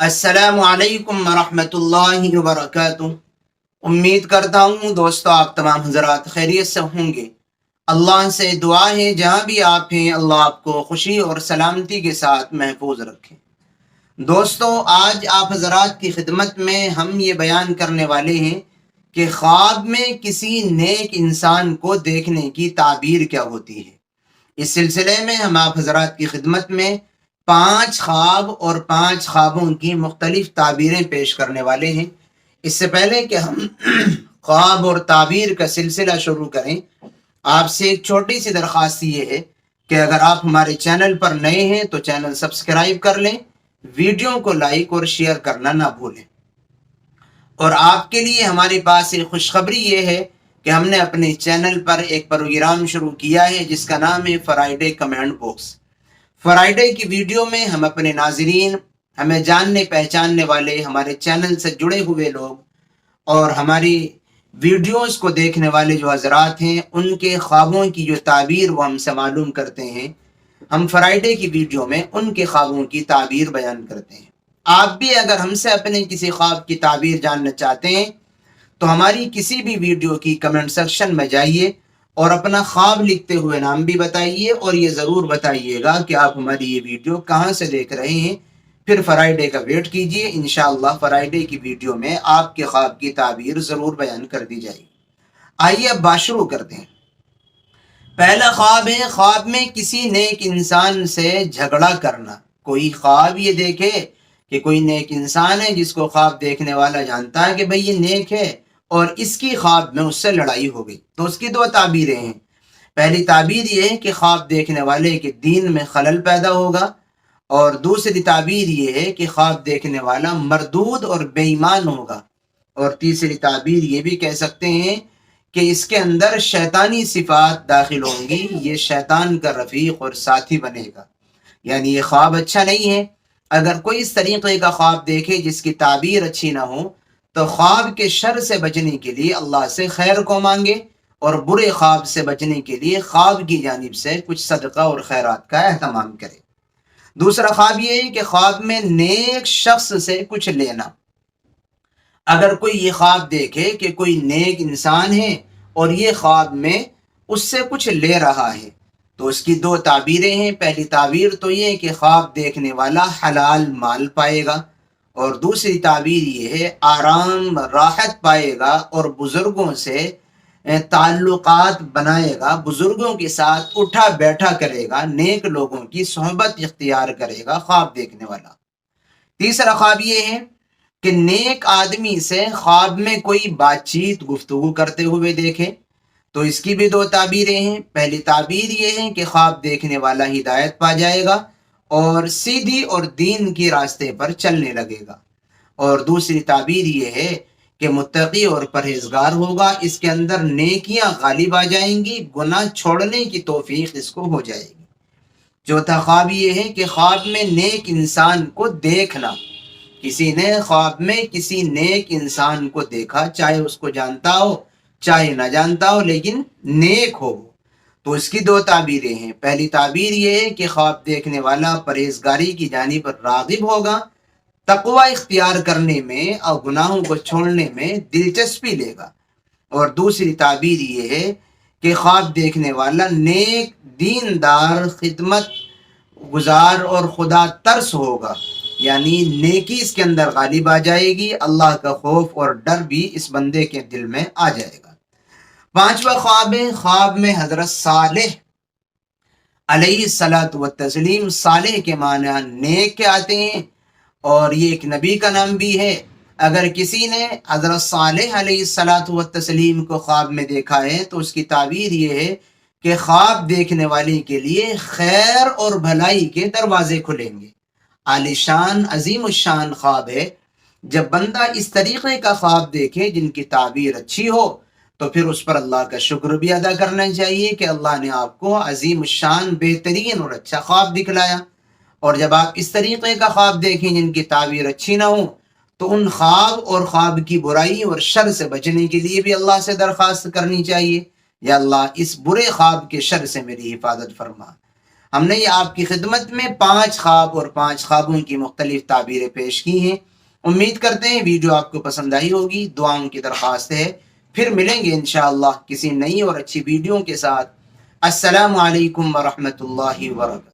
السلام علیکم ورحمۃ اللہ وبرکاتہ۔ امید کرتا ہوں دوستو آپ تمام حضرات خیریت سے ہوں گے۔ اللہ سے دعا ہے جہاں بھی آپ ہیں اللہ آپ کو خوشی اور سلامتی کے ساتھ محفوظ رکھے۔ دوستو آج آپ حضرات کی خدمت میں ہم یہ بیان کرنے والے ہیں کہ خواب میں کسی نیک انسان کو دیکھنے کی تعبیر کیا ہوتی ہے۔ اس سلسلے میں ہم آپ حضرات کی خدمت میں 5 خواب اور 5 خوابوں کی مختلف تعبیریں پیش کرنے والے ہیں۔ اس سے پہلے کہ ہم خواب اور تعبیر کا سلسلہ شروع کریں، آپ سے ایک چھوٹی سی درخواست یہ ہے کہ اگر آپ ہمارے چینل پر نئے ہیں تو چینل سبسکرائب کر لیں، ویڈیو کو لائک اور شیئر کرنا نہ بھولیں۔ اور آپ کے لیے ہمارے پاس ایک خوشخبری یہ ہے کہ ہم نے اپنے چینل پر ایک پروگرام شروع کیا ہے جس کا نام ہے فرائیڈے کمنٹ باکس۔ فرائیڈے کی ویڈیو میں ہم اپنے ناظرین، ہمیں جاننے پہچاننے والے، ہمارے چینل سے جڑے ہوئے لوگ اور ہماری ویڈیوز کو دیکھنے والے جو حضرات ہیں ان کے خوابوں کی جو تعبیر وہ ہم سے معلوم کرتے ہیں۔ ہم فرائیڈے کی ویڈیو میں ان کے خوابوں کی تعبیر بیان کرتے ہیں۔ آپ بھی اگر ہم سے اپنے کسی خواب کی تعبیر جاننا چاہتے ہیں تو ہماری کسی بھی ویڈیو کی کمنٹ سیکشن میں جائیے اور اپنا خواب لکھتے ہوئے نام بھی بتائیے، اور یہ ضرور بتائیے گا کہ آپ ہماری یہ ویڈیو کہاں سے دیکھ رہے ہیں۔ پھر فرائیڈے کا ویٹ کیجیے، انشاءاللہ فرائیڈے کی ویڈیو میں آپ کے خواب کی تعبیر ضرور بیان کر دی جائے گی۔ آئیے اب بات شروع کرتے ہیں۔ پہلا خواب ہے خواب میں کسی نیک انسان سے جھگڑا کرنا۔ کوئی خواب یہ دیکھے کہ کوئی نیک انسان ہے جس کو خواب دیکھنے والا جانتا ہے کہ بھئی یہ نیک ہے، اور اس کی خواب میں اس سے لڑائی ہو گئی، تو اس کی 2 تعبیریں ہیں۔ پہلی تعبیر یہ ہے کہ خواب دیکھنے والے کے دین میں خلل پیدا ہوگا، اور دوسری تعبیر یہ ہے کہ خواب دیکھنے والا مردود اور بے ایمان ہوگا، اور تیسری تعبیر یہ بھی کہہ سکتے ہیں کہ اس کے اندر شیطانی صفات داخل ہوں گی، یہ شیطان کا رفیق اور ساتھی بنے گا، یعنی یہ خواب اچھا نہیں ہے۔ اگر کوئی اس طریقے کا خواب دیکھے جس کی تعبیر اچھی نہ ہو تو خواب کے شر سے بچنے کے لیے اللہ سے خیر کو مانگے، اور برے خواب سے بچنے کے لیے خواب کی جانب سے کچھ صدقہ اور خیرات کا اہتمام کرے۔ دوسرا خواب یہ ہے کہ خواب میں نیک شخص سے کچھ لینا۔ اگر کوئی یہ خواب دیکھے کہ کوئی نیک انسان ہے اور یہ خواب میں اس سے کچھ لے رہا ہے تو اس کی 2 تعبیریں ہیں۔ پہلی تعبیر تو یہ ہے کہ خواب دیکھنے والا حلال مال پائے گا، اور دوسری تعبیر یہ ہے آرام راحت پائے گا اور بزرگوں سے تعلقات بنائے گا، بزرگوں کے ساتھ اٹھا بیٹھا کرے گا، نیک لوگوں کی صحبت اختیار کرے گا خواب دیکھنے والا۔ تیسرا خواب یہ ہے کہ نیک آدمی سے خواب میں کوئی بات چیت گفتگو کرتے ہوئے دیکھے، تو اس کی بھی 2 تعبیریں ہیں۔ پہلی تعبیر یہ ہے کہ خواب دیکھنے والا ہدایت پا جائے گا اور سیدھی اور دین کی راستے پر چلنے لگے گا، اور دوسری تعبیر یہ ہے کہ متقی اور پرہیزگار ہوگا، اس کے اندر نیکیاں غالب آ جائیں گی، گناہ چھوڑنے کی توفیق اس کو ہو جائے گی۔ چوتھا خواب یہ ہے کہ خواب میں نیک انسان کو دیکھنا۔ کسی نے خواب میں کسی نیک انسان کو دیکھا، چاہے اس کو جانتا ہو چاہے نہ جانتا ہو، لیکن نیک ہو، تو اس کی 2 تعبیریں ہیں۔ پہلی تعبیر یہ ہے کہ خواب دیکھنے والا پرہیزگاری کی جانب راغب ہوگا، تقوی اختیار کرنے میں اور گناہوں کو چھوڑنے میں دلچسپی لے گا، اور دوسری تعبیر یہ ہے کہ خواب دیکھنے والا نیک دیندار خدمت گزار اور خدا ترس ہوگا، یعنی نیکی اس کے اندر غالب آ جائے گی، اللہ کا خوف اور ڈر بھی اس بندے کے دل میں آ جائے گا۔ 5واں خواب ہے خواب میں حضرت صالح علیہ الصلاۃ والتسلیم، صالح کے معنی نیک کے آتے ہیں اور یہ ایک نبی کا نام بھی ہے۔ اگر کسی نے حضرت صالح علیہ الصلاۃ والتسلیم کو خواب میں دیکھا ہے تو اس کی تعبیر یہ ہے کہ خواب دیکھنے والے کے لیے خیر اور بھلائی کے دروازے کھلیں گے۔ عالی شان عظیم الشان خواب ہے۔ جب بندہ اس طریقے کا خواب دیکھے جن کی تعبیر اچھی ہو تو پھر اس پر اللہ کا شکر بھی ادا کرنا چاہیے کہ اللہ نے آپ کو عظیم الشان بہترین اور اچھا خواب دکھلایا۔ اور جب آپ اس طریقے کا خواب دیکھیں جن کی تعبیر اچھی نہ ہو تو ان خواب اور خواب کی برائی اور شر سے بچنے کے لیے بھی اللہ سے درخواست کرنی چاہیے، یا اللہ اس برے خواب کے شر سے میری حفاظت فرما۔ ہم نے یہ آپ کی خدمت میں 5 خواب اور 5 خوابوں کی مختلف تعبیریں پیش کی ہیں. امید کرتے ہیں ویڈیو آپ کو پسند آئی ہوگی. دعاؤں کی درخواست ہے. پھر ملیں گے انشاءاللہ کسی نئی اور اچھی ویڈیو کے ساتھ. السلام علیکم ورحمۃ اللہ وبرکاتہ.